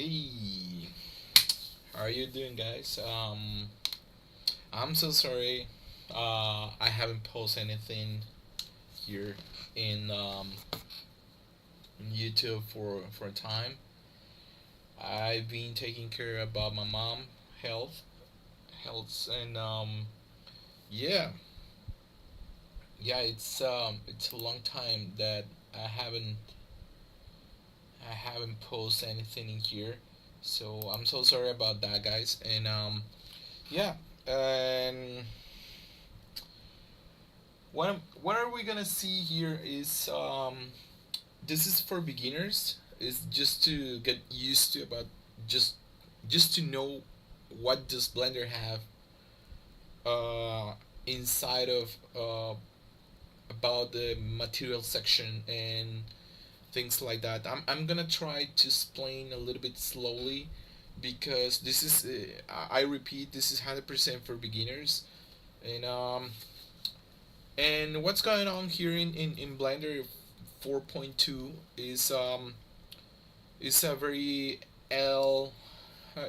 Hey, how are you doing, guys? I'm so sorry. I haven't posted anything here in YouTube for a time. I've been taking care about my mom health, and yeah, yeah. It's a long time that I haven't I haven't posted anything in here, so I'm so sorry about that, guys. And yeah, and what are we gonna see here is this is for beginners. It's just to get used to about just just to know what does Blender have uh, inside of about the material section and things like that. I'm gonna try to explain a little bit slowly because this is I repeat, this is 100% for beginners. And what's going on here in Blender 4.2 is a very L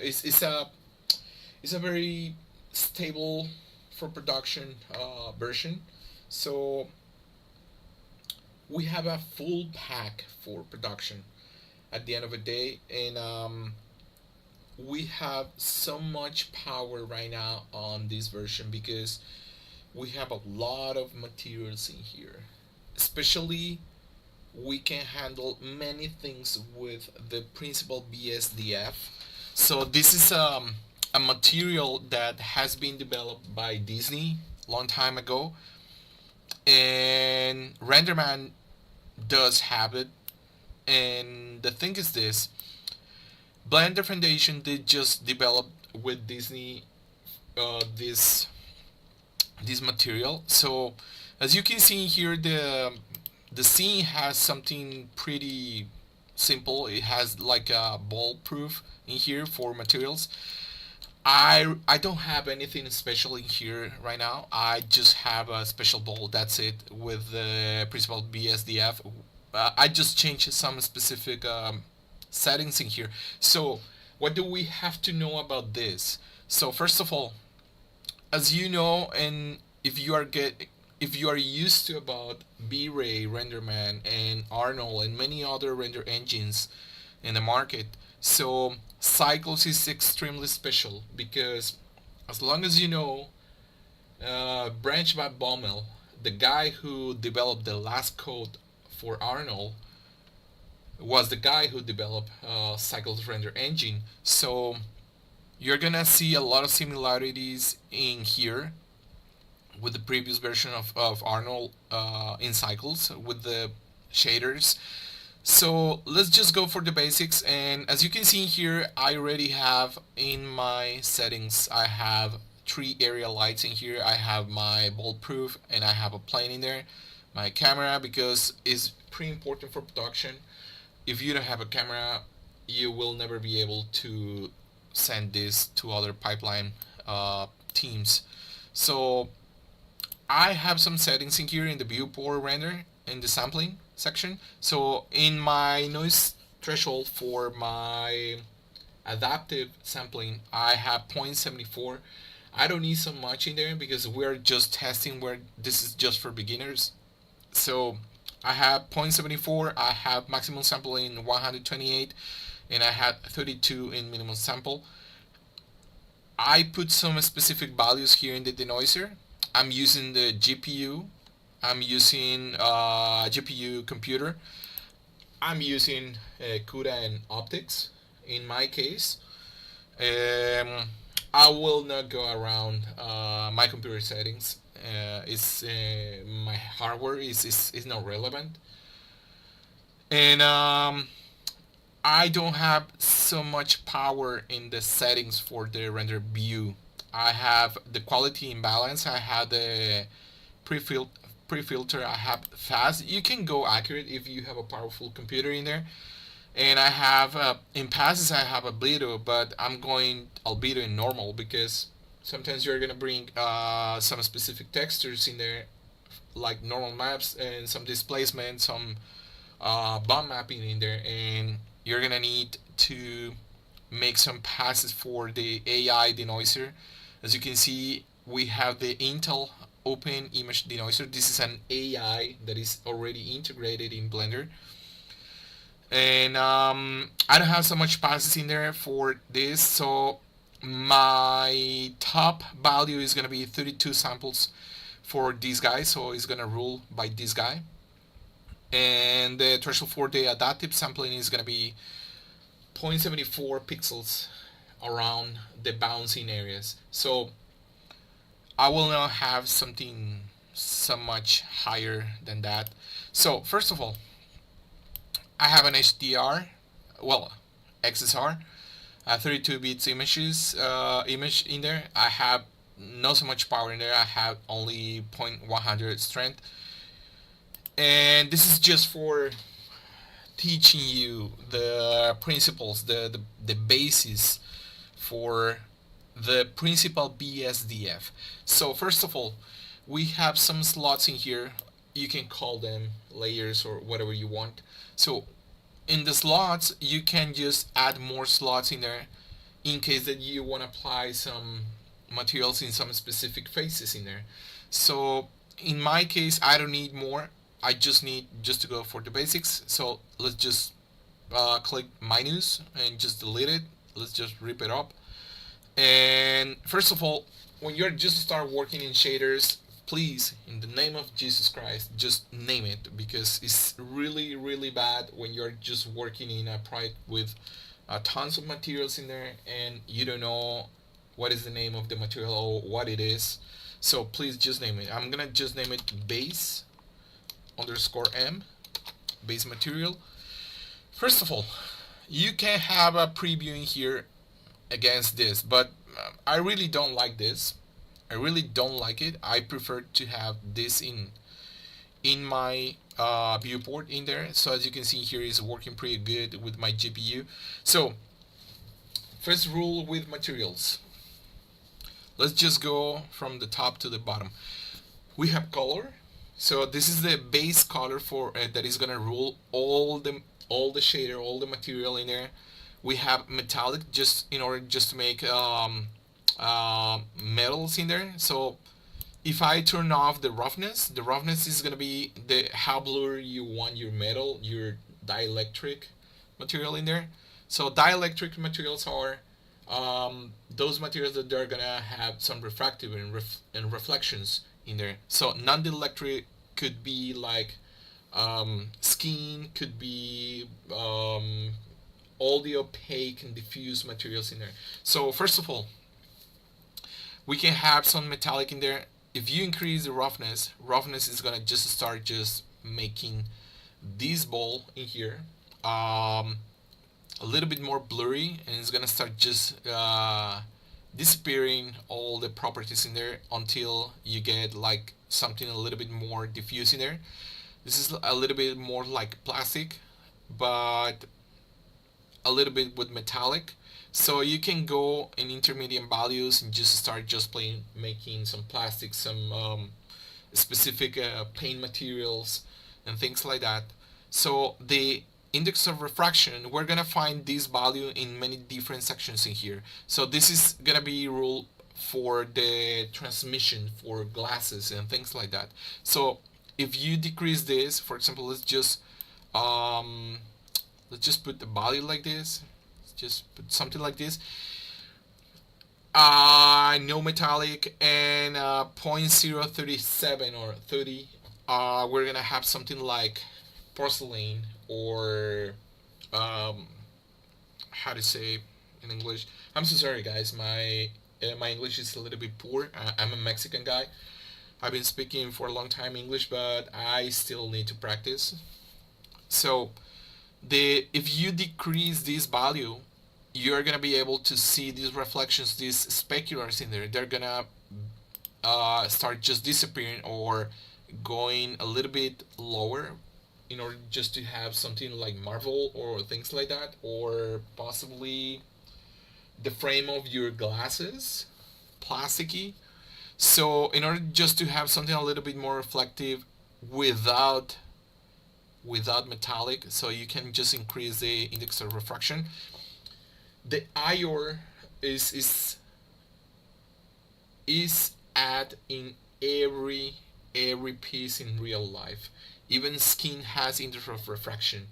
it's a very stable for production version. So we have a full pack for production at the end of the day, and we have so much power right now on this version because we have a lot of materials in here. Especially, we can handle many things with the principal BSDF. So this is a material that has been developed by Disney long time ago, and RenderMan does have it. And the thing is this: Blender Foundation did just develop with Disney this material. So as you can see here, the scene has something pretty simple. It has like a ball proof in here for materials. I don't have anything special in here right now. I just have a special ball. That's it with the principal BSDF. I just changed some specific settings in here. So what do we have to know about this? So first of all, as you know, and if you are used to about V-Ray, RenderMan, and Arnold, and many other render engines in the market, so Cycles is extremely special because as long as you know, Branch van Bommel, the guy who developed the last code for Arnold, was the guy who developed Cycles render engine. So you're gonna see a lot of similarities in here with the previous version of Arnold in Cycles with the shaders. So let's just go for the basics, and as you can see here, I already have in my settings, I have three area lights in here. I have my bulletproof and I have a plane in there, my camera, because it's pretty important for production. If you don't have a camera, you will never be able to send this to other pipeline teams. So I have some settings in here in the viewport render in the sampling section. So in my noise threshold for my adaptive sampling, I have 0.74. I don't need so much in there because we're just testing where this is just for beginners. So I have 0.74, I have maximum sample in 128, and I had 32 in minimum sample. I put some specific values here in the denoiser. I'm using the GPU. I'm using GPU computer. I'm using CUDA and optics in my case. I will not go around my computer settings. It's my hardware is not relevant, and I don't have so much power in the settings for the render view. I have the quality imbalance. I have the pre-filter. I have fast. You can go accurate if you have a powerful computer in there. And I have in passes I have albedo, but I'm going albedo in normal because sometimes you're gonna bring some specific textures in there, like normal maps and some displacement, some bump mapping in there, and you're gonna need to make some passes for the AI denoiser. As you can see, we have the Intel Open Image Denoiser. This is an AI that is already integrated in Blender. And I don't have so much passes in there for this, so my top value is going to be 32 samples for this guy, so it's going to rule by this guy. And the threshold for the adaptive sampling is going to be 0.74 pixels around the bouncing areas. So I will not have something so much higher than that. So first of all, I have an HDR, well, XSR, 32 bits image in there. I have not so much power in there. I have only 0.100 strength, and this is just for teaching you the principles, the basis for the principal BSDF. So first of all, we have some slots in here. You can call them layers or whatever you want. So in the slots, you can just add more slots in there in case that you want to apply some materials in some specific faces in there. So in my case, I don't need more. I just need just to go for the basics. So let's just click minus and just delete it. Let's just rip it up. And first of all, when you're just start working in shaders, please, in the name of Jesus Christ, just name it, because it's really, really bad when you're just working in a project with tons of materials in there and you don't know what is the name of the material or what it is. So please just name it. I'm gonna just name it base underscore M, base material. First of all, you can have a preview in here against this, but I really don't like this. I really don't like it. I prefer to have this in my viewport in there. So as you can see here, is working pretty good with my GPU. So first rule with materials. Let's just go from the top to the bottom. We have color. So this is the base color for that is gonna rule all the shader, all the material in there. We have metallic, just in order just to make metals in there. So if I turn off the roughness is gonna be how blurry you want your metal, your dielectric material in there. So dielectric materials are those materials that they're gonna have some refractive and reflections in there. So non-dielectric could be like skin, could be all the opaque and diffuse materials in there. So first of all, we can have some metallic in there. If you increase the roughness is gonna just start just making this ball in here a little bit more blurry, and it's gonna start just disappearing all the properties in there until you get like something a little bit more diffuse in there. This is a little bit more like plastic, but a little bit with metallic. So you can go in intermediate values and just start just making some plastic, some specific paint materials and things like that. So the index of refraction, we're gonna find this value in many different sections in here. So this is gonna be rule for the transmission for glasses and things like that. So if you decrease this, for example, let's just put the value like this. Let's just put something like this. No metallic and 0.037 or 30. We're gonna have something like porcelain or how to say in English. I'm so sorry, guys. My English is a little bit poor. I'm a Mexican guy. I've been speaking for a long time English, but I still need to practice. So if you decrease this value, you're gonna be able to see these reflections, these speculars in there. They're gonna start just disappearing or going a little bit lower in order just to have something like marble or things like that, or possibly the frame of your glasses, plasticky. So in order just to have something a little bit more reflective without metallic, so you can just increase the index of refraction. the IOR is add in every piece in real life. Even skin has interference refraction.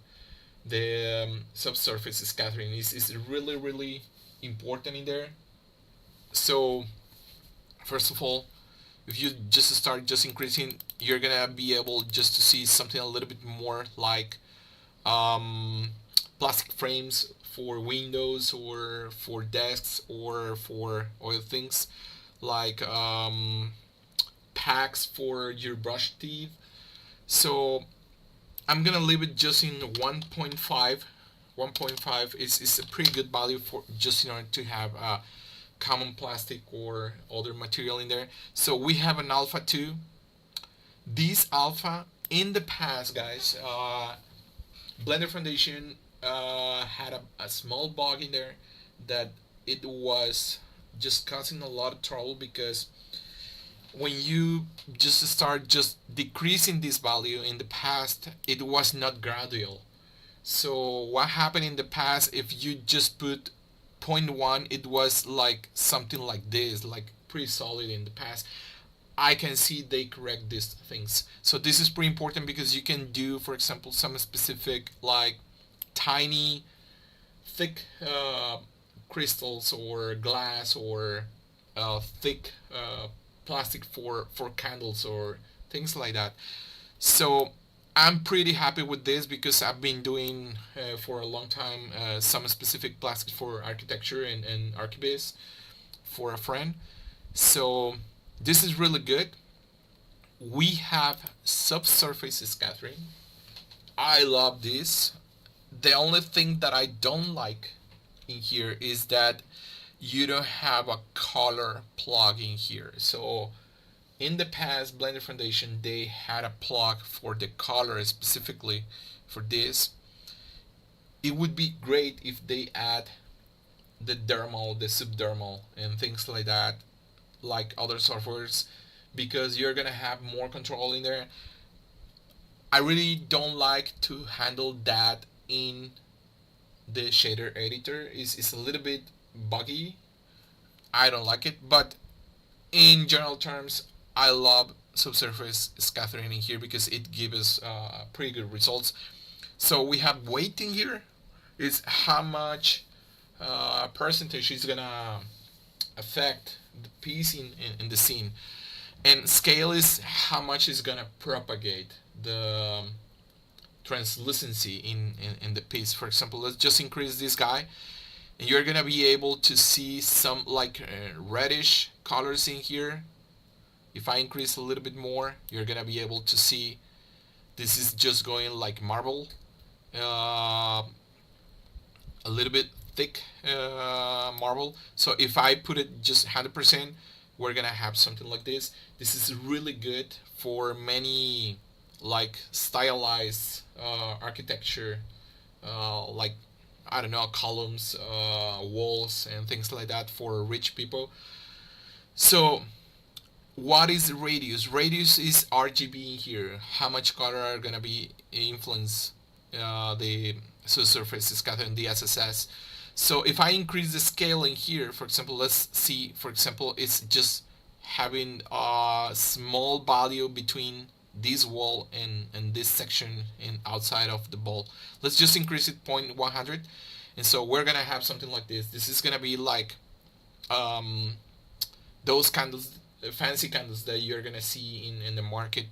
The subsurface scattering is really important in there. So first of all, if you just start just increasing, you're gonna be able just to see something a little bit more like um, plastic frames for windows or for desks or for other things like packs for your brush teeth. So I'm gonna leave it just in 1.5. 1.5 is a pretty good value for just in order to have a common plastic or other material in there. So we have an alpha 2. This alpha in the past, guys, Blender Foundation had a small bug in there that it was just causing a lot of trouble because when you just start just decreasing this value in the past, it was not gradual. So what happened in the past, if you just put zero point 0.1, it was like something like this, like pretty solid in the past. I can see they correct these things. So this is pretty important because you can do, for example, some specific like tiny, thick crystals or glass or thick plastic for candles or things like that. So I'm pretty happy with this because I've been doing for a long time some specific plastics for architecture and archibase for a friend. So this is really good. We have subsurface scattering. I love this. The only thing that I don't like in here is that you don't have a color plug in here. So in the past, Blender Foundation, they had a plug for the color specifically for this. It would be great if they add the dermal, the subdermal, and things like that, like other softwares, because you're gonna have more control in there. I really don't like to handle that in the shader editor. It's a little bit buggy. I don't like it, but in general terms, I love subsurface scattering in here because it gives us pretty good results. So we have weight in here. Is how much percentage is gonna affect the piece in the scene, and scale is how much is gonna propagate the translucency in the piece. For example, let's just increase this guy, and you're gonna be able to see some like reddish colors in here. If I increase a little bit more, you're gonna be able to see this is just going like marble, a little bit thick marble. So if I put it just 100%, we're gonna have something like this. This is really good for many like stylized architecture, like I don't know, columns, walls, and things like that for rich people. So what is radius? Radius is RGB here. How much color are gonna be influence the subsurface scatter in the SSS. So if I increase the scaling here, for example, let's see, for example, it's just having a small value between this wall and this section in outside of the ball. Let's just increase it 0.100, and so we're gonna have something like this. This is gonna be like those candles, fancy candles that you're gonna see in the market,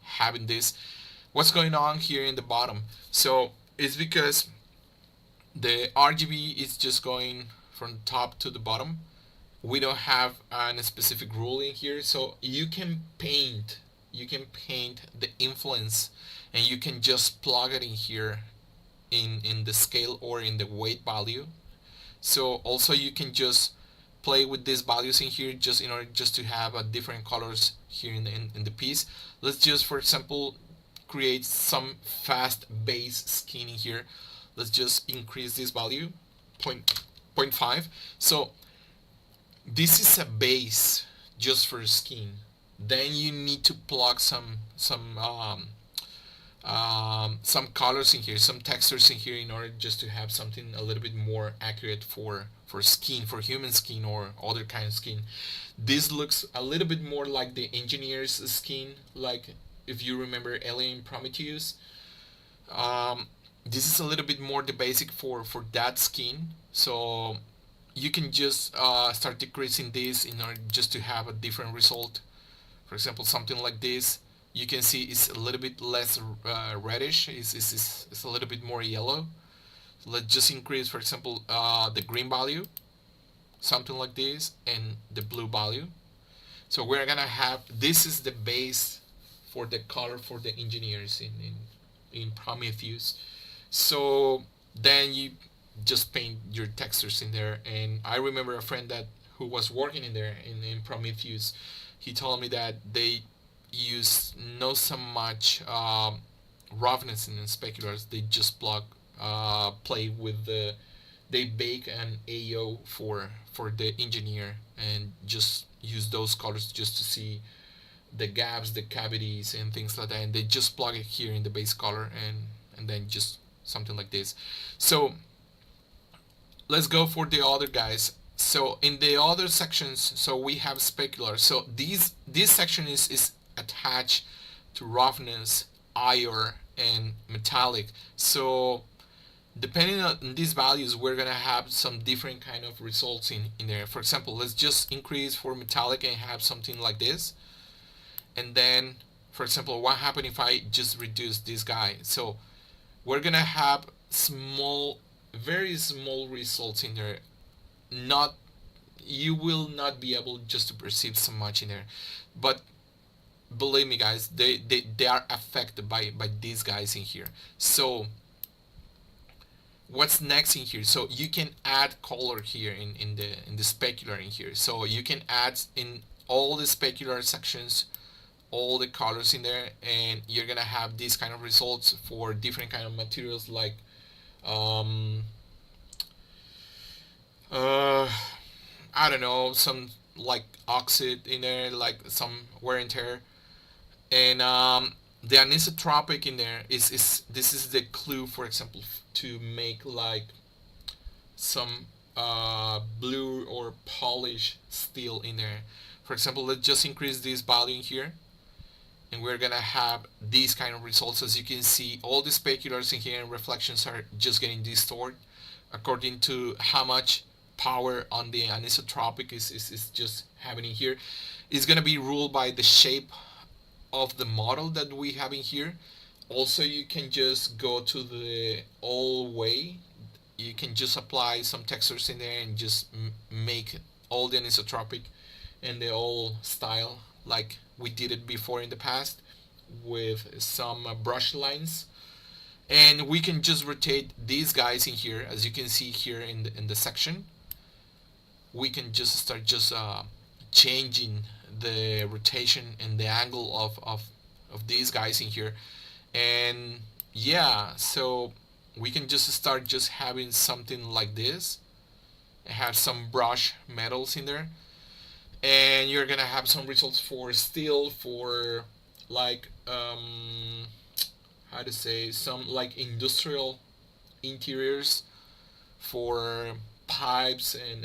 having this. What's going on here in the bottom? So it's because the RGB is just going from top to the bottom. We don't have a specific rule in here, so you can paint the influence, and you can just plug it in here in the scale or in the weight value. So also you can just play with these values in here just in order just to have a different colors here in the piece. Let's just, for example, create some fast base skin in here. Let's just increase this value 0.5. So this is a base just for skin. Then you need to plug some some colors in here, some textures in here, in order just to have something a little bit more accurate for skin, for human skin or other kind of skin. This looks a little bit more like the engineer's skin, like if you remember Alien Prometheus. um, this is a little bit more the basic for that skin. So you can just start decreasing this in order just to have a different result. For example, something like this, you can see it's a little bit less reddish. It's a little bit more yellow. So let's just increase, for example, the green value, something like this, and the blue value. So we're gonna have, this is the base for the color for the engineers in Prometheus. So then you just paint your textures in there. And I remember a friend that who was working in there in Prometheus. He told me that they use not so much roughness in the speculars. They just play with the, they bake an AO for the engineer and just use those colors just to see the gaps, the cavities, and things like that. And they just plug it here in the base color, and then just something like this. So let's go for the other guys. So in the other sections, so we have specular. So this section is attached to roughness, iron, and metallic. So depending on these values, we're gonna have some different kind of results in there. For example, let's just increase for metallic and have something like this. And then, for example, what happens if I just reduce this guy? So we're gonna have small, very small results in there. Not, you will not be able just to perceive so much in there, but believe me guys, they are affected by these guys in here. So what's next in here? So you can add color here in the specular in here. So you can add in all the specular sections all the colors in there, and you're gonna have these kind of results for different kind of materials, like um, uh, I don't know, some like oxide in there, like some wear and tear. And the anisotropic in there is this is the clue, for example, to make like some blue or polished steel in there. For example, let's just increase this value in here, and we're gonna have these kind of results. As you can see, all the speculars in here and reflections are just getting distorted according to how much power on the anisotropic is just happening here. It's gonna be ruled by the shape of the model that we have in here. Also, you can just go to the all way. You can just apply some textures in there and just make all the anisotropic and the all style like we did it before in the past with some brush lines. And we can just rotate these guys in here, as you can see here in the section. We can just start just changing the rotation and the angle of these guys in here. And yeah, so we can just start just having something like this. Have some brush metals in there, and you're gonna have some results for steel, for like how to say, some like industrial interiors, for pipes and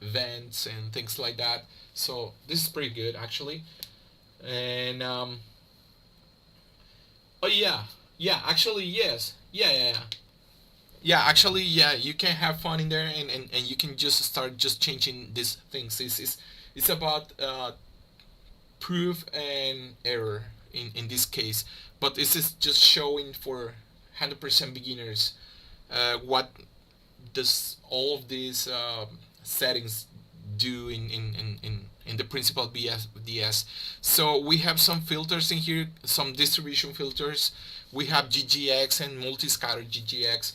vents and things like that. So this is pretty good actually. And oh yeah, yeah, actually yes, yeah, actually, yeah, you can have fun in there, and you can just start just changing these things. It's about proof and error in this case, but this is just showing for 100% beginners what does all of these settings do in the principal BSDS. So we have some filters in here, some distribution filters. We have GGX and multi-scatter GGX.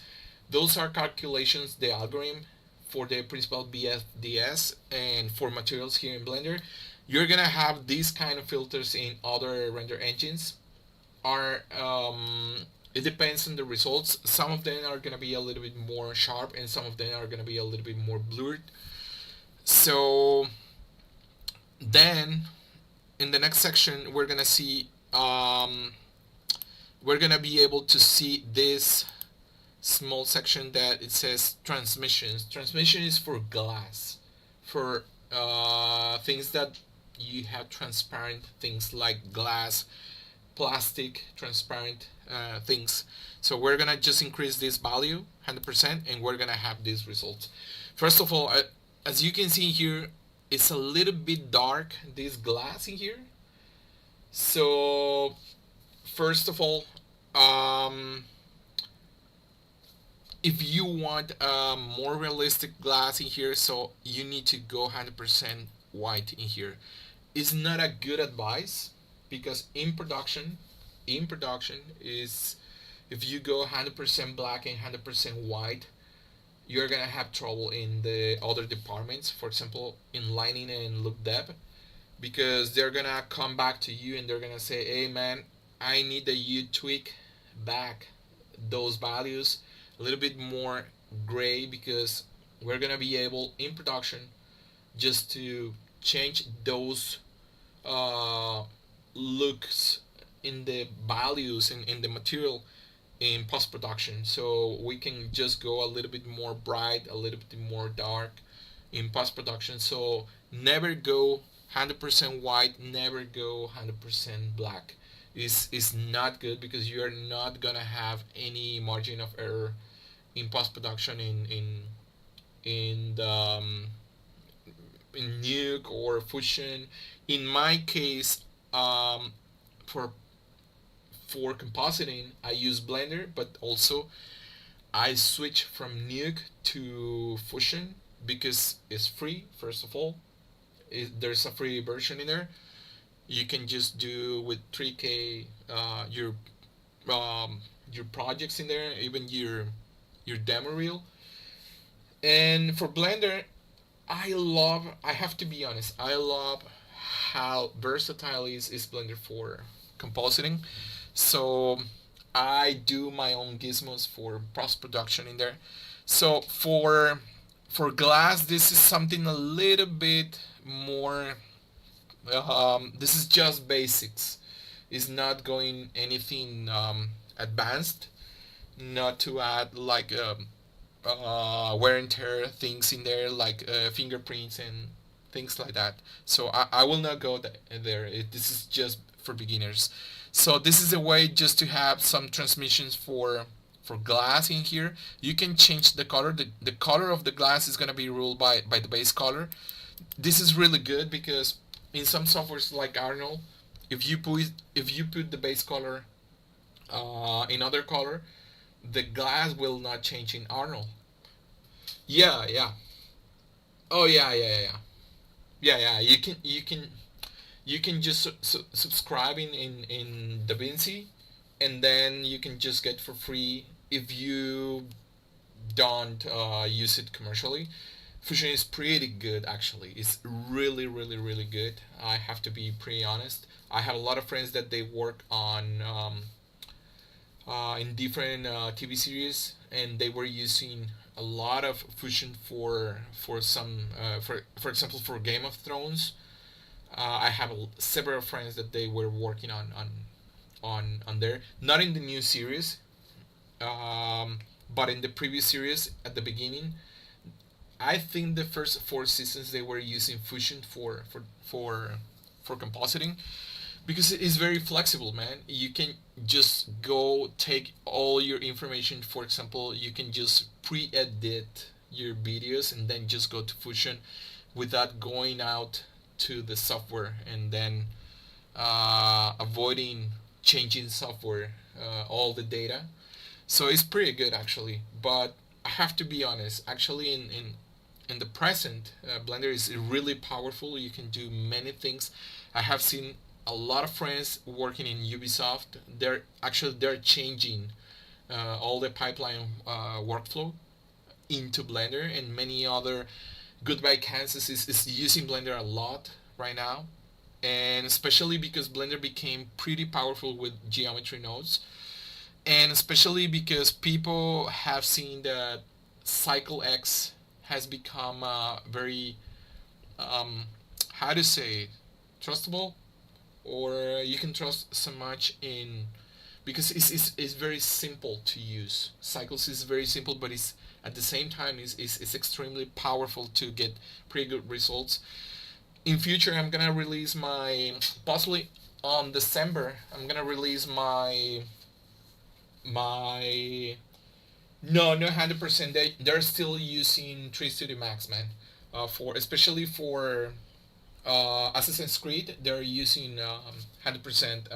Those are calculations, the algorithm for the principal BFDS and for materials here in Blender. You're gonna have these kind of filters in other render engines. Are it depends on the results. Some of them are gonna be a little bit more sharp, and some of them are gonna be a little bit more blurred. So then in the next section we're gonna see we're gonna be able to see this small section that it says transmissions. Transmission is for glass, for things that you have transparent things like glass, plastic, transparent things. So we're gonna just increase this value 100% and we're gonna have these results. First of all, as you can see here, it's a little bit dark, this glass in here. So first of all, if you want a more realistic glass in here, so you need to go 100% white in here. It's not a good advice because in production is, if you go 100% black and 100% white, you're gonna have trouble in the other departments, for example in lighting and look depth, because they're gonna come back to you and they're gonna say, hey man, I need that you tweak back those values a little bit more gray, because we're gonna be able in production just to change those uh, looks in the values in the material in post production. So we can just go a little bit more bright, a little bit more dark in post production. So never go 100% white, never go 100% black. Is not good, because you are not gonna have any margin of error in post production in the in Nuke or Fusion. In my case, for compositing, I use Blender, but also I switch from Nuke to Fusion because it's free. First of all, there's a free version in there. You can just do with 3K your projects in there, even your demo reel. And for Blender, I have to be honest, I love how versatile is Blender for compositing. So I do my own gizmos for post production in there. So for glass, this is something a little bit more. This is just basics. It's not going anything advanced. Not to add like wear and tear things in there, like fingerprints and things like that. So I will not go there. This is just for beginners. So this is a way just to have some transmissions for glass in here. You can change the color. The color of the glass is gonna be ruled by the base color. This is really good because in some softwares like Arnold, if you put the base color in other color, the glass will not change in Arnold. Yeah, yeah. Oh yeah, yeah, yeah, yeah. Yeah, yeah. You can just subscribe in DaVinci, and then you can just get for free if you don't use it commercially. Fusion is pretty good actually. It's really, really, really good. I have to be pretty honest. I have a lot of friends that they work on in different TV series, and they were using a lot of Fusion for some for example for Game of Thrones. I have several friends that they were working on there, not in the new series, but in the previous series at the beginning. I think the first four seasons they were using Fusion for compositing, because it is very flexible, man. You can just go take all your information. For example, you can just pre-edit your videos and then just go to Fusion without going out to the software and then avoiding changing software all the data. So it's pretty good actually. But I have to be honest, actually in the present, Blender is really powerful. You can do many things. I have seen a lot of friends working in Ubisoft. They're changing all the pipeline workflow into Blender, and many other. Goodbye Kansas is using Blender a lot right now, and especially because Blender became pretty powerful with geometry nodes, and especially because people have seen that Cycle X has become very how to say, trustable, or you can trust so much in, because it's very simple to use. Cycles is very simple, but it's at the same time is extremely powerful to get pretty good results. In future, I'm gonna release my, possibly on December, I'm gonna release my no, no, 100%. They're still using 3 Studio Max, man. For especially for Assassin's Creed, they're using 100%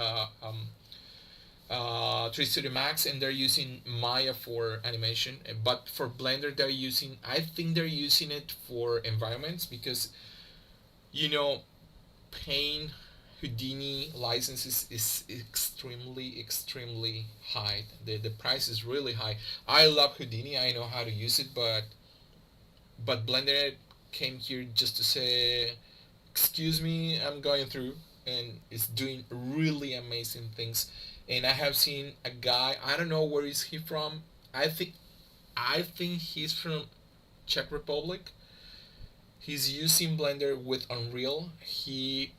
3 Studio Max, and they're using Maya for animation. But for Blender, they're using, I think they're using it for environments, because you know, Paint Houdini licenses is extremely high. The price is really high. I love Houdini. I know how to use it, but Blender came here just to say, excuse me, I'm going through, and it's doing really amazing things. And I have seen a guy. I don't know where is he from. I think I think he's from Czech Republic. He's using Blender with Unreal. He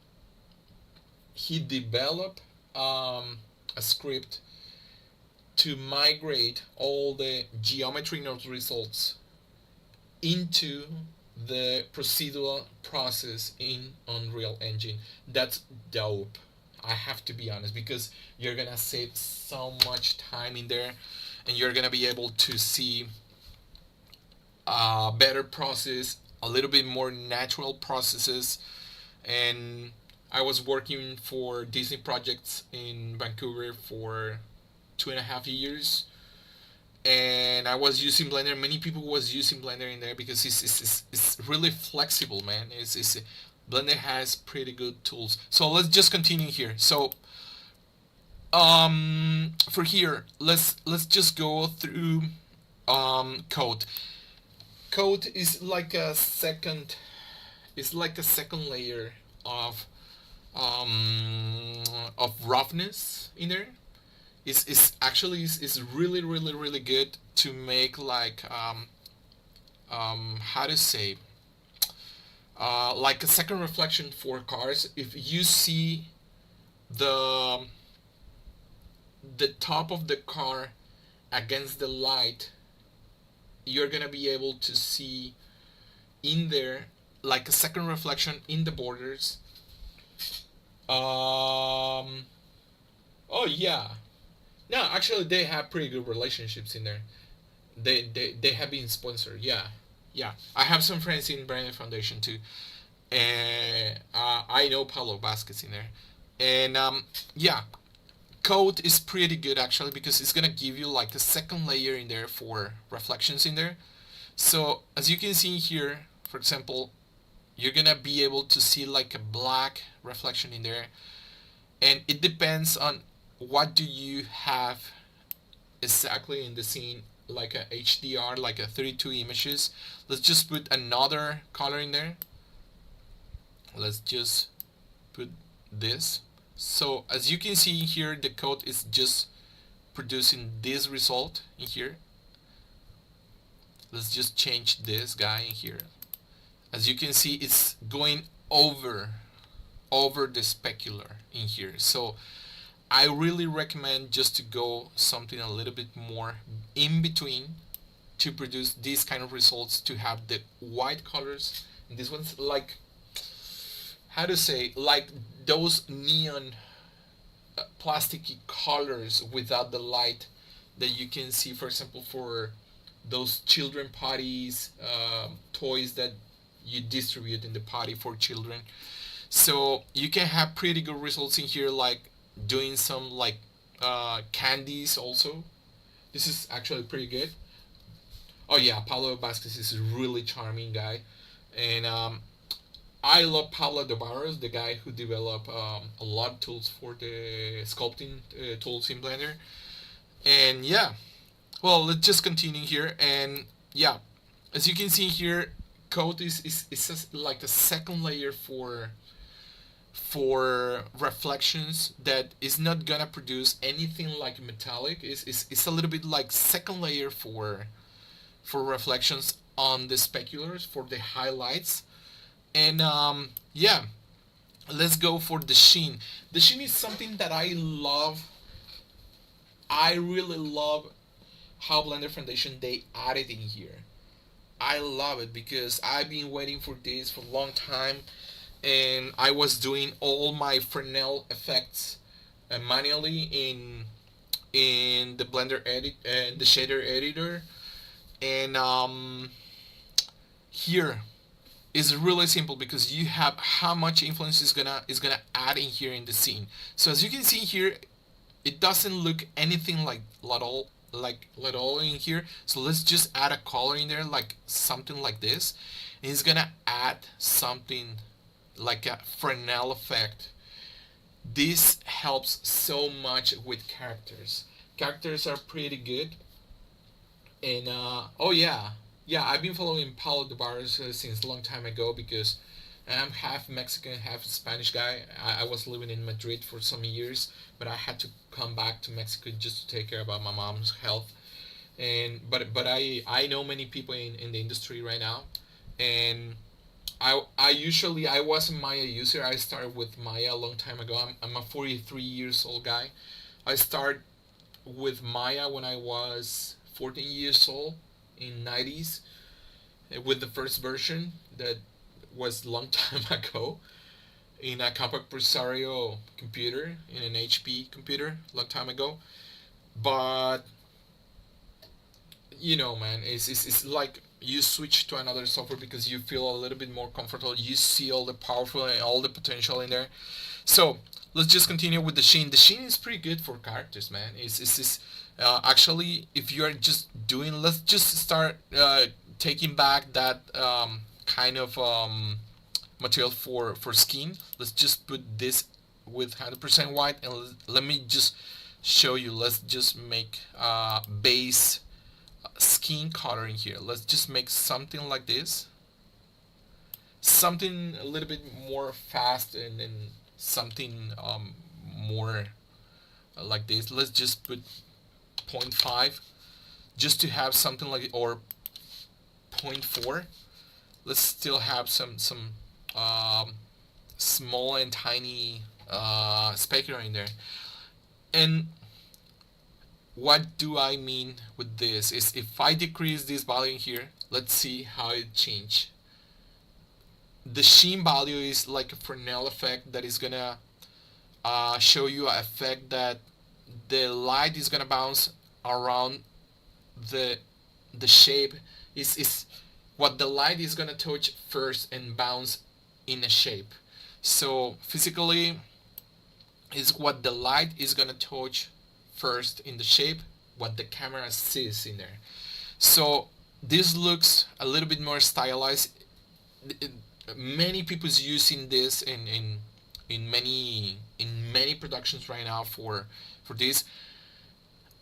developed a script to migrate all the geometry node results into the procedural process in Unreal Engine. That's dope. I have to be honest, because you're gonna save so much time in there, and you're gonna be able to see a better process, a little bit more natural processes. And I was working for Disney projects in Vancouver for 2.5 years, and I was using Blender. Many people was using Blender in there because it's really flexible, man. Blender has pretty good tools. So let's just continue here. So for here, let's just go through code. Code is like a second, it's like a second layer of roughness in there. It's actually is really good to make like how to say, like a second reflection for cars. If you see the the top of the car against the light, you're gonna be able to see in there like a second reflection in the borders. Um, oh yeah, no, actually they have pretty good relationships in there. They have been sponsored. Yeah, yeah. I have some friends in Brandon Foundation too, and I know Paulo Vasquez in there, and yeah, code is pretty good actually, because it's gonna give you like a second layer in there for reflections in there. So as you can see here, for example, you're gonna be able to see like a black reflection in there, and it depends on what do you have exactly in the scene, like a HDR, like a 32 images. Let's just put another color in there. Let's just put this. So as you can see here, the code is just producing this result in here. Let's just change this guy in here. As you can see, it's going over the specular in here. So I really recommend just to go something a little bit more in between to produce these kind of results, to have the white colors. And this one's like, how to say, like those neon plasticky colors without the light that you can see, for example, for those children parties, toys that you distribute in the party for children. So you can have pretty good results in here, like doing some like candies also. This is actually pretty good. Oh yeah, Paulo Vasquez is a really charming guy, and I love Pablo de Barros, the guy who developed a lot of tools for the sculpting tools in Blender. And yeah, well, let's just continue here. And yeah, as you can see here, code is just like a second layer for reflections that is not gonna produce anything like metallic. It's a little bit like second layer for reflections on the speculars, for the highlights. And yeah, let's go for the sheen. The sheen is something that I love I really love how Blender Foundation they added in here. I love it because I've been waiting for this for a long time, and I was doing all my Fresnel effects manually in the Blender edit and the shader editor, and here is really simple because you have how much influence is gonna add in here in the scene. So as you can see here, it doesn't look anything like Ladol in here. So let's just add a color in there, like something like this, and it's gonna add something like a Fresnel effect. This helps so much with characters. Characters are pretty good, and oh yeah, yeah, I've been following Paulo Dubaros since a long time ago because I'm half Mexican, half Spanish guy. I was living in Madrid for some years, but I had to come back to Mexico just to take care about my mom's health. And but I know many people in the industry right now, and I usually I was a Maya user. I started with Maya a long time ago. I'm a 43 years old guy. I started with Maya when I was 14 years old in 90s with the first version that was a long time ago in a Compaq Presario computer, in an HP computer, long time ago. But you know, man, it's like you switch to another software because you feel a little bit more comfortable. You see all the powerful and all the potential in there. So let's just continue with the Sheen. The Sheen is pretty good for characters, man. It's actually, if you are just doing, let's just start taking back that kind of material for skin. Let's just put this with 100% white, and let me just show you. Let's just make base skin color in here. Let's just make something like this, something a little bit more fast, and then something more like this. Let's just put 0.5 just to have something like, or 0.4. Let's still have some um, small and tiny specular in there. And what do I mean with this is if I decrease this value in here, let's see how it change. The sheen value is like a Fresnel effect that is gonna show you an effect that the light is gonna bounce around the the shape. Is what the light is gonna touch first and bounce in a shape. So physically is what the light is gonna touch first in the shape, what the camera sees in there. So this looks a little bit more stylized. Many people's using this in many productions right now for this.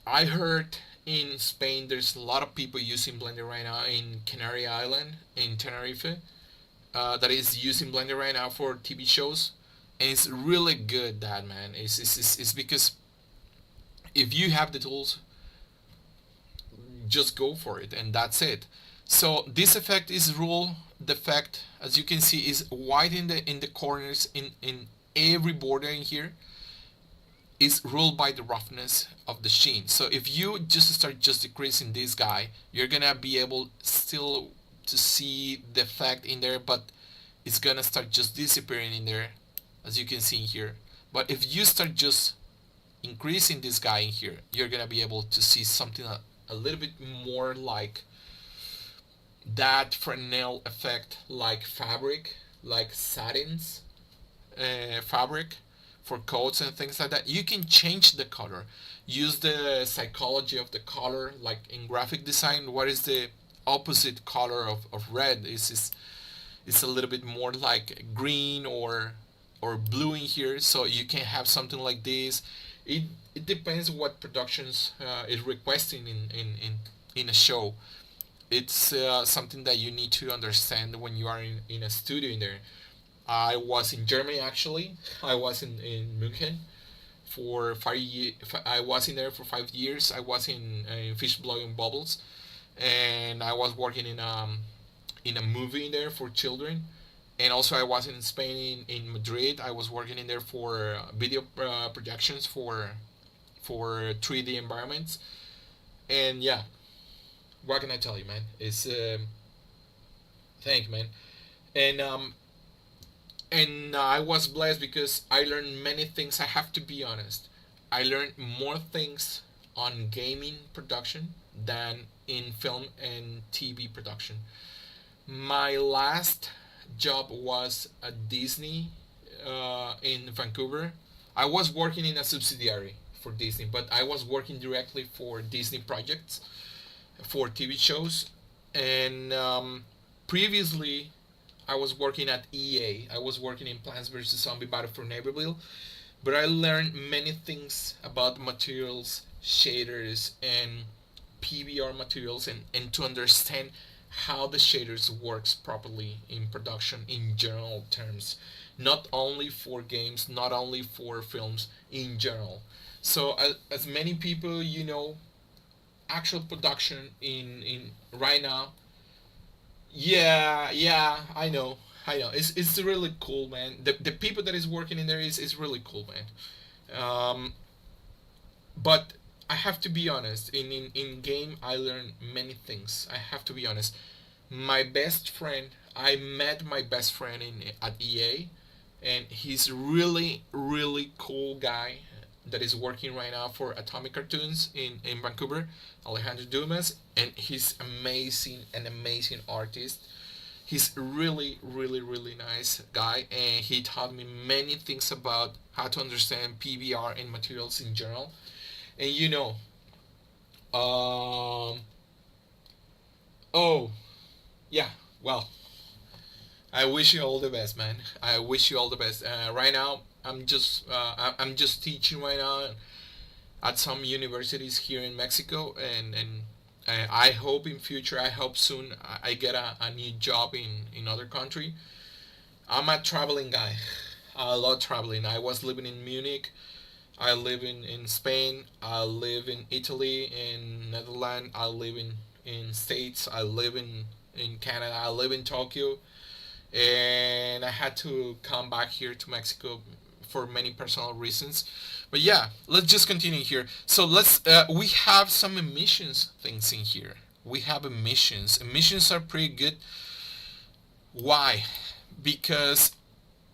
I heard in Spain there's a lot of people using Blender right now in Canary Island in Tenerife, that is using Blender right now for TV shows, and it's really good. That man, it's because if you have the tools, just go for it, and that's it. So this effect is rule. The effect, as you can see, is white in the corners in every border in here is ruled by the roughness of the sheen. So if you just start just decreasing this guy, you're gonna be able still to see the effect in there, but it's gonna start just disappearing in there, as you can see here. But if you start just increasing this guy in here, you're gonna be able to see something a little bit more like that Fresnel effect, like fabric, like satins fabric for coats and things like that. You can change the color, use the psychology of the color, like in graphic design. What is the opposite color of red? Is a little bit more like green or blue in here, so you can have something like this. it it depends what productions is requesting in a show. It's something that you need to understand when you are in a studio in there. I was in Germany actually. I was in München for 5 years. I was in there for 5 years. I was in Fish Blowing Bubbles, and I was working in a movie in there for children. And also I was in Spain in Madrid. I was working in there for video projections for 3D environments. And yeah, what can I tell you, man? It's thank you, man. And I was blessed because I learned many things. I have to be honest. I learned more things on gaming production than in film and TV production. My last job was at Disney in Vancouver. I was working in a subsidiary for Disney, but I was working directly for Disney projects for TV shows. And previously, I was working at EA. I was working in Plants vs. Zombie Battle for Neighborville, but I learned many things about materials, shaders, and PBR materials, and to understand how the shaders works properly in production in general terms, not only for games, not only for films, in general. So as many people actual production in right now. Yeah, I know. It's really cool, man. The people that is working in there is really cool, man. But I have to be honest. In game, I learned many things. I have to be honest. My best friend, I met my best friend in at EA, and he's really cool guy that is working right now for Atomic Cartoons in Vancouver, Alejandro Dumas, and he's an amazing artist. He's really nice guy, and he taught me many things about how to understand PBR and materials in general. And um, oh yeah, well, I wish you all the best, man. I wish you all the best. Right now, I'm just teaching right now at some universities here in Mexico, and I hope in future, I hope soon I get a new job in other country. I'm a traveling guy. I love traveling. I was living in Munich. I live in Spain. I live in Italy, in Netherlands. I live in States. I live in Canada. I live in Tokyo, and I had to come back here to Mexico for many personal reasons. But yeah, let's just continue here. So let's we have some emissions things in here. We have emissions. Emissions are pretty good. Why? Because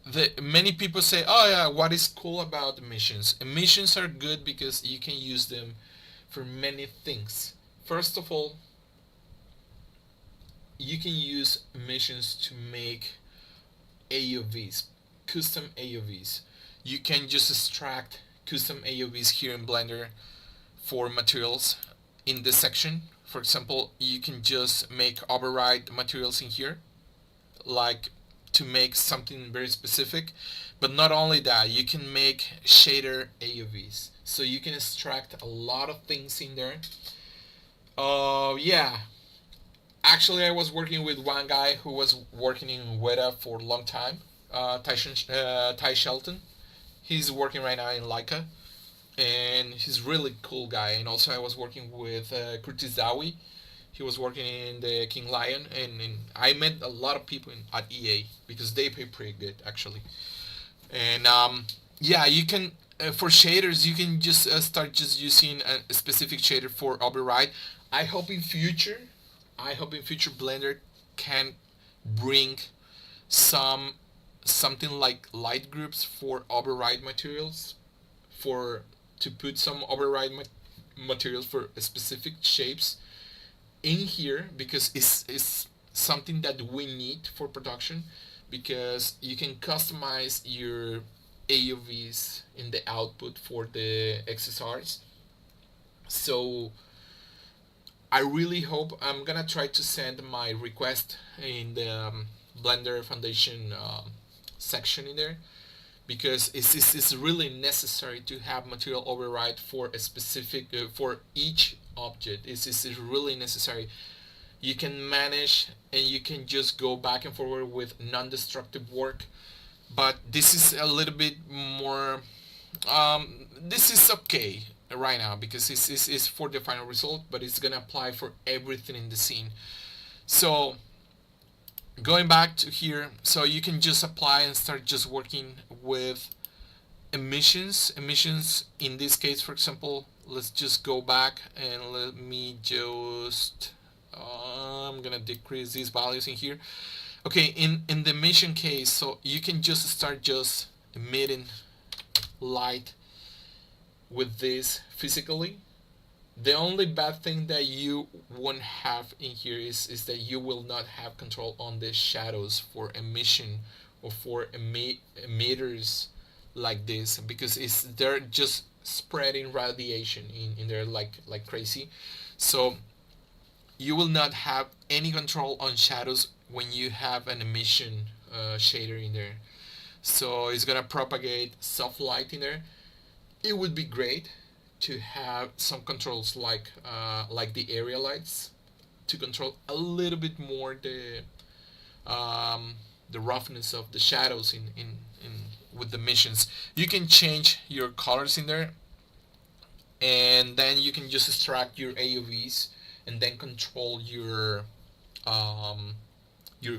the many people say, "Oh yeah, what is cool about emissions?" Emissions are good because you can use them for many things. First of all, you can use emissions to make AUVs, custom AUVs. You can just extract custom AUVs here in Blender for materials in this section. For example, you can just make override materials in here, like to make something very specific. But not only that, you can make shader AUVs. So you can extract a lot of things in there. Yeah, actually, I was working with one guy who was working in Weta for a long time, Ty Shelton. He's working right now in Leica, and he's really cool guy. And also, I was working with Curtis Dowie. He was working in the King Lion, and I met a lot of people at EA because they pay pretty good actually. And yeah, you can for shaders you can just start just using a specific shader for override. I hope in future, I hope in future Blender can bring some something like light groups for override materials, for to put some override materials for specific shapes in here, because it's something that we need for production, because you can customize your AUVs in the output for the XSRs. So I really hope I'm gonna try to send my request in the Blender Foundation section in there, because it's really necessary to have material override for a specific for each object. It's really necessary. You can manage and you can just go back and forward with non-destructive work, but this is a little bit more this is okay right now because it's for the final result, but it's gonna apply for everything in the scene. So going back to here, so you can just apply and start just working with emissions in this case, for example, let's just go back and let me just I'm gonna decrease these values in here. Okay, in the emission case, so you can just start just emitting light with this physically. The only bad thing that you won't have in here is that you will not have control on the shadows for emission or for emitters like this, because they're just spreading radiation in there like crazy. So you will not have any control on shadows when you have an emission shader in there. So it's gonna propagate soft light in there. It would be great to have some controls like the area lights to control a little bit more the roughness of the shadows in with the missions. You can change your colors in there, and then you can just extract your AOVs and then control your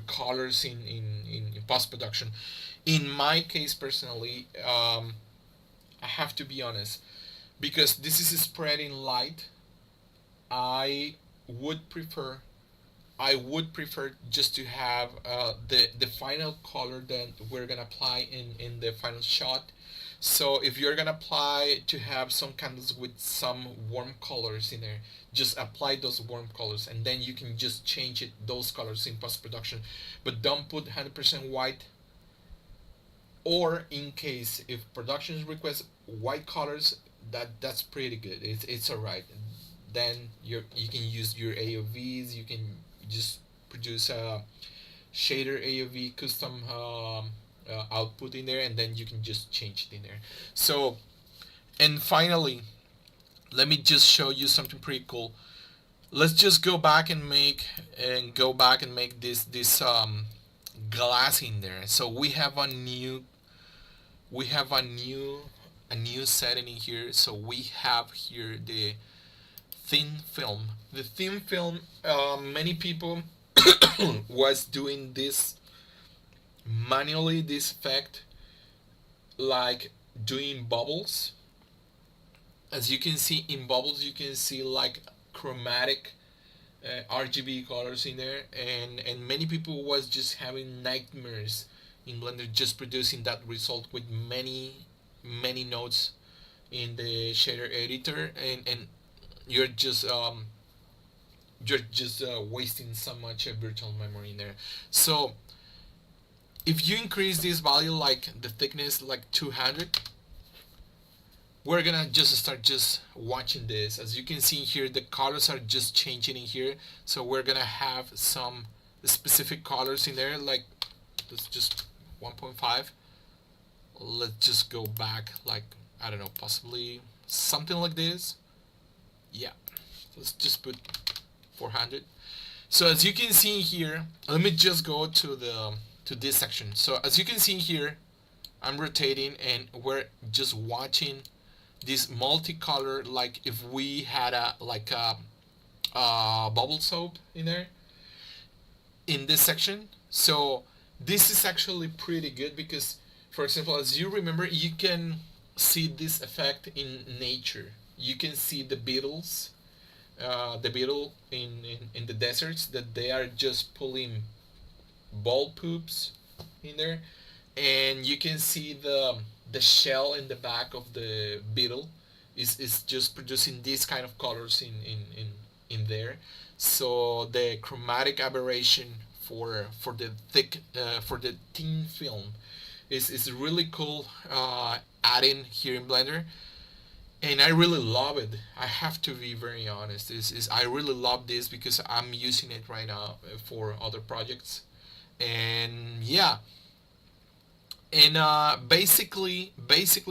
colors in post production. In my case personally, I have to be honest, because this is spreading light. I would prefer I would prefer just to have the final color that we're gonna apply in the final shot. So if you're gonna apply to have some candles with some warm colors in there, just apply those warm colors, and then you can just change those colors in post production. But don't put 100% white, or in case if production requests white colors, that's pretty good. It's alright. Then you can use your AOVs. You can just produce a shader AOV custom output in there, and then you can just change it in there. So, and finally, let me just show you something pretty cool. Let's just go back and make this glass in there. So we have a new setting in here. So we have here the thin film. The thin film, many people was doing this manually, this effect, like doing bubbles. As you can see in bubbles, you can see like chromatic RGB colors in there, and many people was just having nightmares in Blender just producing that result with many nodes in the shader editor, and you're just wasting so much virtual memory in there. So if you increase this value, like the thickness, like 200, we're gonna just start just watching this. As you can see here, the colors are just changing in here. So we're gonna have some specific colors in there, like let's just 1.5. Let's just go back, like, I don't know, possibly something like this. Yeah, let's just put 400. So as you can see here, let me just go to this section. So as you can see here, I'm rotating and we're just watching this multicolor, like if we had a bubble soap in there in this section. So this is actually pretty good because, for example, as you remember, you can see this effect in nature. You can see the beetles, the beetle in the deserts, that they are just pulling ball poops in there, and you can see the shell in the back of the beetle is just producing these kind of colors in there. So the chromatic aberration for the thin film is really cool, adding here in Blender, and I really love it. I have to be very honest. Is I really love this because I'm using it right now for other projects, and yeah. And basically,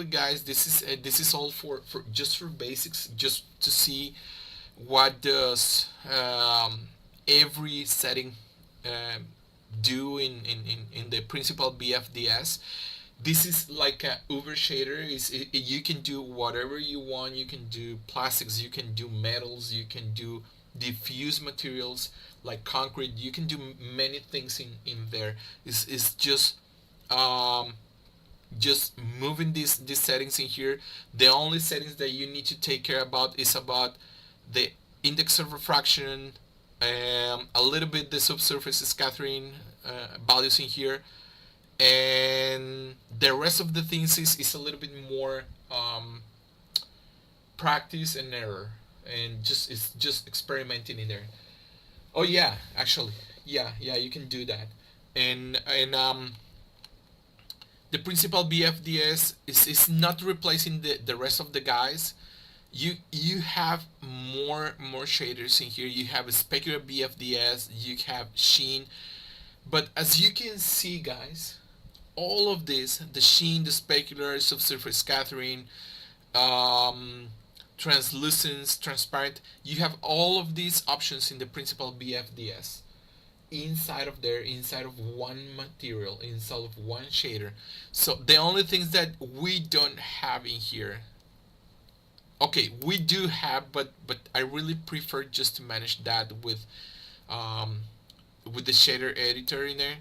guys, this is all for just for basics, just to see what does every setting um, do in the principal BFDS. This is like a Uber shader. You can do whatever you want. You can do plastics, you can do metals, you can do diffuse materials like concrete. You can do many things in there. It's just um, just moving these settings in here. The only settings that you need to take care about is about the index of refraction, a little bit the subsurface scattering values in here, and the rest of the things is a little bit more practice and error, and just it's just experimenting in there. Oh yeah, actually, yeah, you can do that, and the principal BFDS is not replacing the rest of the guys. You have more shaders in here. You have a specular BFDS, you have sheen, but as you can see, guys, all of this, the sheen, the specular, subsurface scattering, um, translucence, transparent, you have all of these options in the principal BFDS inside of there, inside of one material, inside of one shader. So the only things that we don't have in here, okay, we do have, but I really prefer just to manage that um, with the shader editor in there,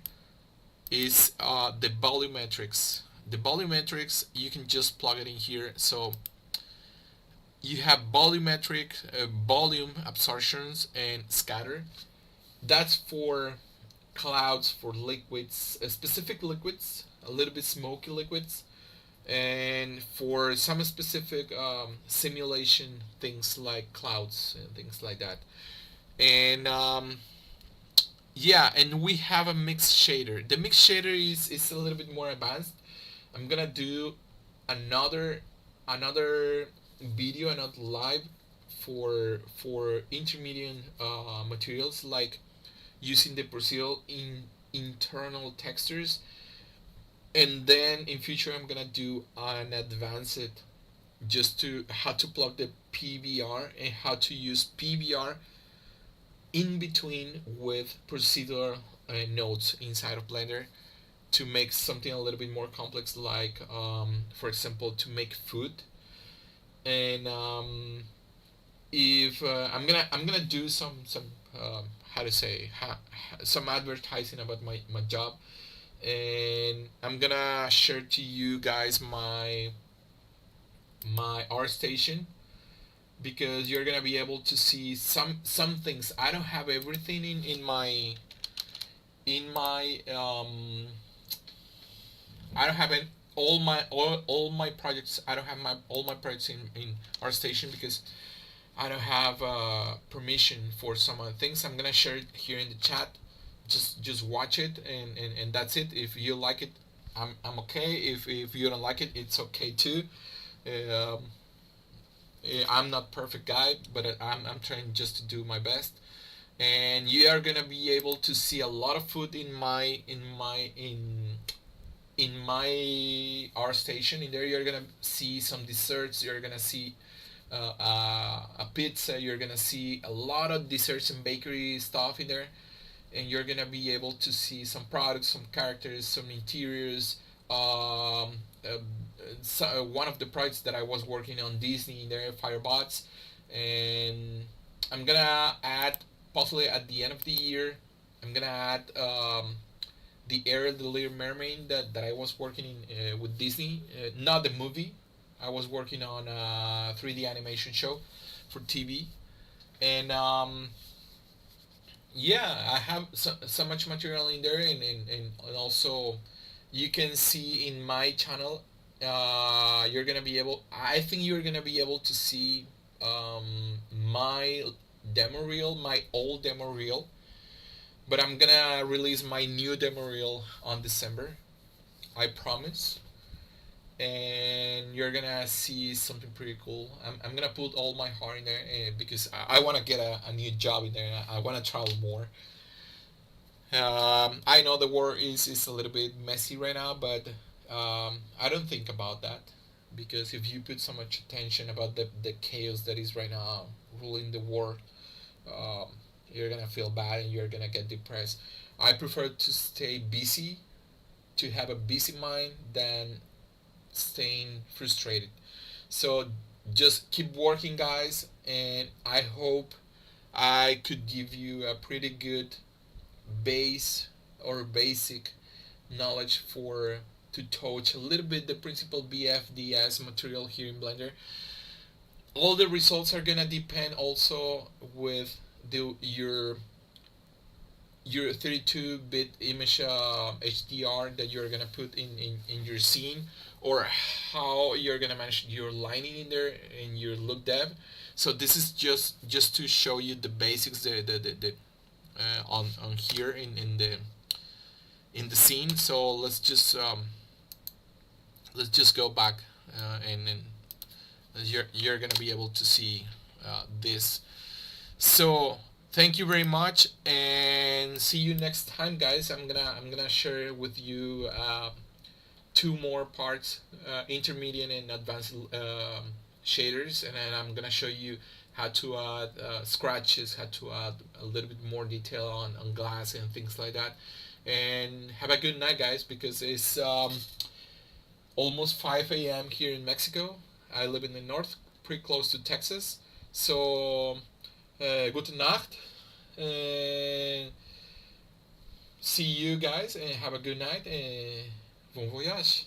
is the volumetrics. The volumetrics, you can just plug it in here. So you have volumetric, volume absorptions, and scatter. That's for clouds, for liquids, specific liquids, a little bit smoky liquids, and for some specific simulation things like clouds and things like that. And yeah, and we have a mixed shader. The mixed shader is a little bit more advanced. I'm gonna do another video, another live for intermediate materials, like using the Brazil in internal textures, and then in future I'm gonna do an advanced just to how to plug the PBR and how to use PBR in between with procedural nodes inside of Blender to make something a little bit more complex, like for example, to make food. And if I'm gonna do some how to say some advertising about my job, and I'm gonna share to you guys my ArtStation, because you're gonna be able to see some things. I don't have everything in my I don't have it, all my projects. I don't have my all my projects in ArtStation, because I don't have permission for some other things. I'm gonna share it here in the chat. Just watch it, and that's it. If you like it, I'm okay. If you don't like it, it's okay too. Um, I'm not perfect guy, but I'm trying just to do my best. And you are gonna be able to see a lot of food in my ArtStation. In there, you're gonna see some desserts. You're gonna see a pizza. You're gonna see a lot of desserts and bakery stuff in there, and you're gonna be able to see some products, some characters, some interiors. One of the projects that I was working on Disney in there, Firebots, and I'm gonna add possibly at the end of the year. I'm gonna add the Ariel the Little Mermaid that I was working in with Disney, not the movie. I was working on a 3D animation show for TV, and yeah, I have so much material in there, and also you can see in my channel. You're gonna be able. I think you're gonna be able to see my demo reel, my old demo reel, but I'm gonna release my new demo reel on December. I promise. And you're gonna see something pretty cool. I'm gonna put all my heart in there, because I want to get a new job in there. I want to travel more. I know the world is a little bit messy right now, but I don't think about that, because if you put so much attention about the chaos that is right now ruling the world, um, you're gonna feel bad and you're gonna get depressed. I prefer to stay busy, to have a busy mind, than staying frustrated. So just keep working, guys, and I hope I could give you a pretty good base or basic knowledge for to touch a little bit the principal BFDS material here in Blender. All the results are gonna depend also with your 32-bit image HDR that you're gonna put in your scene, or how you're gonna manage your lighting in there in your look dev. So this is just to show you the basics, the on here in the scene. So let's just go back, and you're gonna be able to see this. So thank you very much, and see you next time, guys. I'm gonna share with you two more parts, intermediate and advanced shaders, and then I'm gonna show you how to add scratches, how to add a little bit more detail on glass and things like that. And have a good night, guys, because it's almost 5 a.m. here in Mexico. I live in the north, pretty close to Texas. So, gute Nacht, and see you guys, and have a good night, and bon voyage.